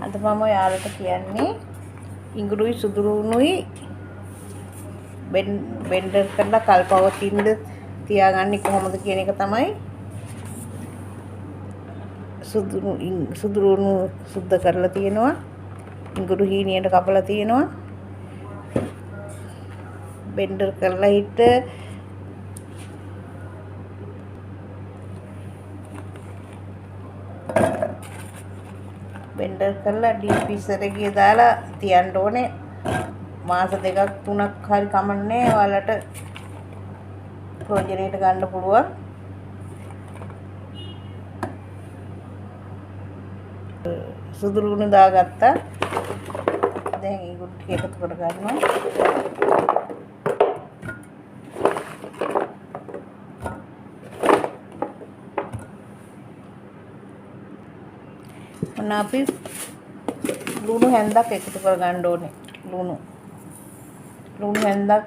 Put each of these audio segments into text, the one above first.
අද මම ඔයාලට කියන්නේ ඉඟුරුයි සුදුරුණුයි බෙන්ඩර් කරලා කල්පවතින්ද තියාගන්නේ කොහොමද කියන එක තමයි. සුදුරුණු සුද්ධ කරලා තියෙනවා, ඉඟුරු හීනියට කපලා තියෙනවා, බෙන්ඩර් කරලා හිට බෙන්ඩර් කරලා ඩීප් ෆ්‍රීසර් එකේ දාලා තියන්න ඕනේ. මාස 2ක් 3ක් හරි කමන්නේ, ඔයාලට ප්‍රයෝජනෙට ගන්න පුළුවන්. සුදුරුණු දාගත්තා. දැන් ඉඟුරු ටික එකතු කර ගන්නවා. අපි ලුණු හැන්දක් එකතු කර ගන්න ඕනේ. ලුණු හැන්දක්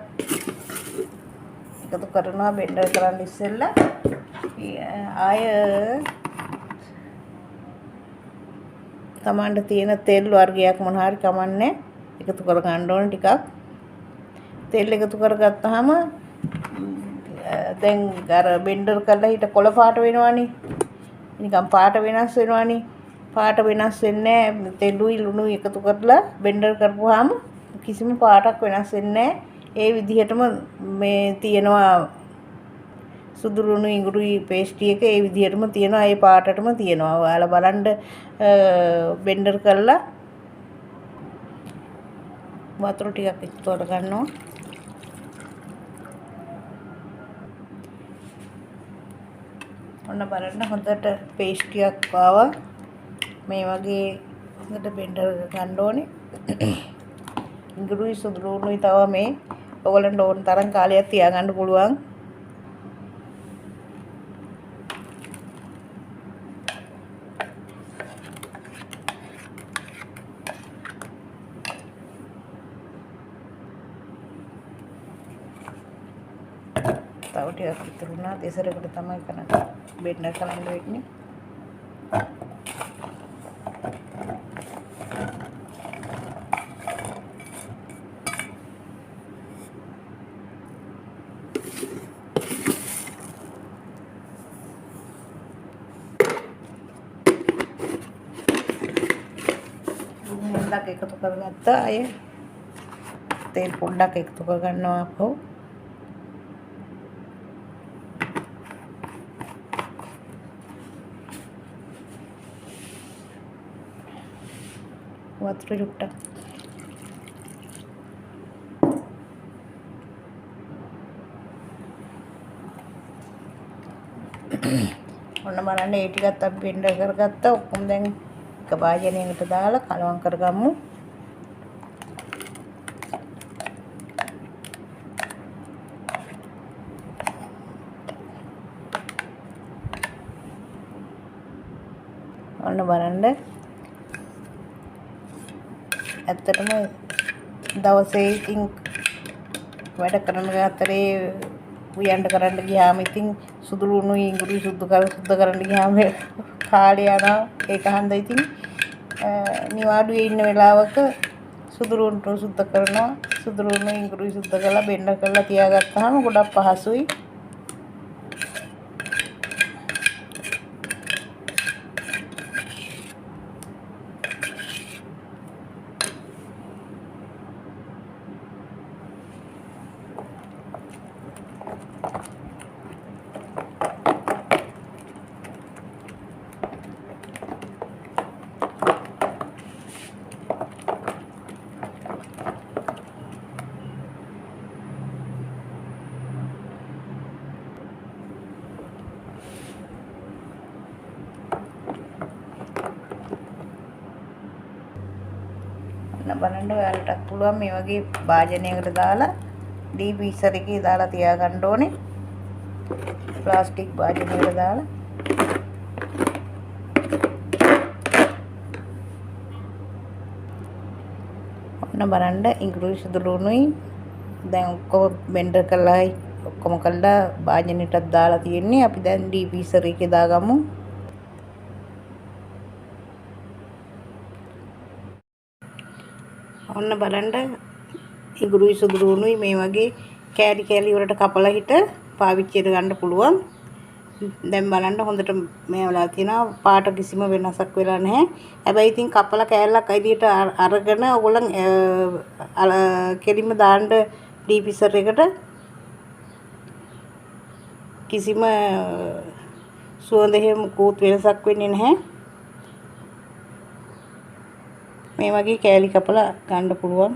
එකතු කරනවා බෙන්ඩර් කරන්න ඉස්සෙල්ලා. ආය තමන්ට තියෙන තෙල් වර්ගයක් මොන හරි කමන්නේ එකතු කර ගන්න ඕනේ ටිකක්. තෙල් එකතු කරගත්තාම දැන් අර බෙන්ඩර් කරලා හිට කොළ පාට වෙනවනේ. නිකන් පාට වෙනස් වෙනවනේ. පාට වෙනස් වෙන්නේ නැහැ. තෙලුයි ලුණුයි එකතු කරලා බෙන්ඩර් කරපුවාම කිසිම පාටක් වෙනස් වෙන්නේ නැහැ. ඒ විදිහටම මේ තියෙනවා සුදුරුණු ඉඟුරුයි පේස්ටි එක ඒ විදිහටම තියෙනවා. ඒ පාටටම තියෙනවා. ඔයාලා බලන්න බෙන්ඩර් කරලා වතුර ටිකක් එකතු කර ගන්නවා. ඔන්න බලන්න හොඳට පේස්ටියක් ආවා. මේ වගේ හොඳට බෙන්ඩර් ගන්න ඕනේ. ඉඟුරුයි සුදුරුණුයි තව මේ ඔයගලන්ට ඕන තරම් කාලයක් තියාගන්න පුළුවන්. තව ටිකක් ඉතුරුනා දෙසරකට තමයි කරන්නේ බෙන්ඩර් කරන්න වෙන්නේ. පොඩ්ඩක් එකතු කරගත්තා. අය තෙල් පොඩ්ඩක් එකතු කරගන්නවා අපෝ. වතුර චුට්ටක් ඔන්න බලන්න ඒ ටිකත් අපි බෙන්ඩර් කරගත්තා. ඔක්කොම දැන් එක භාජනයකට දාලා කලවම් කරගමු. ඔන්න බලන්න ඇත්තටම දවසේ ඉතින් වැඩ කරන අතරේ උයන්ඩ කරන්න ගියාම ඉතින් සුදුරුණුයි ඉඟුරුයි සුද්ධ කරන්න ගියාම කාලය යනවා. ඒක හන්ද ඉතින් නිවාඩුවේ ඉන්න වෙලාවක සුදුරුණු සුද්ධ කරනවා. සුදුරුණු ඉඟුරුයි සුද්ධ කරලා බෙන්ඩර් කරලා තියාගත්තාම ගොඩක් පහසුයි. බලන්න ඔයාලටත් පුළුවන් මේ වගේ භාජනයකට දාලා ඩීප් ෆ්‍රීසර් එකේ දාලා තියාගන්න ඕනේ. ප්ලාස්ටික් භාජනයකට දාලා ඔන්න බලන්න ඉඟුරුයි සුදුරුණුයි දැන් ඔක්කොම බෙන්ඩර් කරලා ඔක්කොම කළා භාජනයටත් දාලා තියෙන්නේ. අපි දැන් ඩීප් ෆ්‍රීසර් එකේ දාගමු. ඔන්න බලන්න ඉඟුරුයි සුදුරුණුයි මේ වගේ කෑලි කෑලි වලට කපලා හිට පාවිච්චියට ගන්න පුළුවන්. දැන් බලන්න හොඳට මේ වෙලා තියෙනවා පාට කිසිම වෙනසක් වෙලා නැහැ. හැබැයි ඉතින් කපලා කෑල්ලක් එළියට අරගෙන ඕගොල්ලන් කෙලින්ම දාන්න ඩීපිසර් එකට කිසිම සුවඳ එහෙම කෝත් වෙනසක් වෙන්නේ නැහැ. මේ වගේ කෑලි කපලා ගන්න පුළුවන්.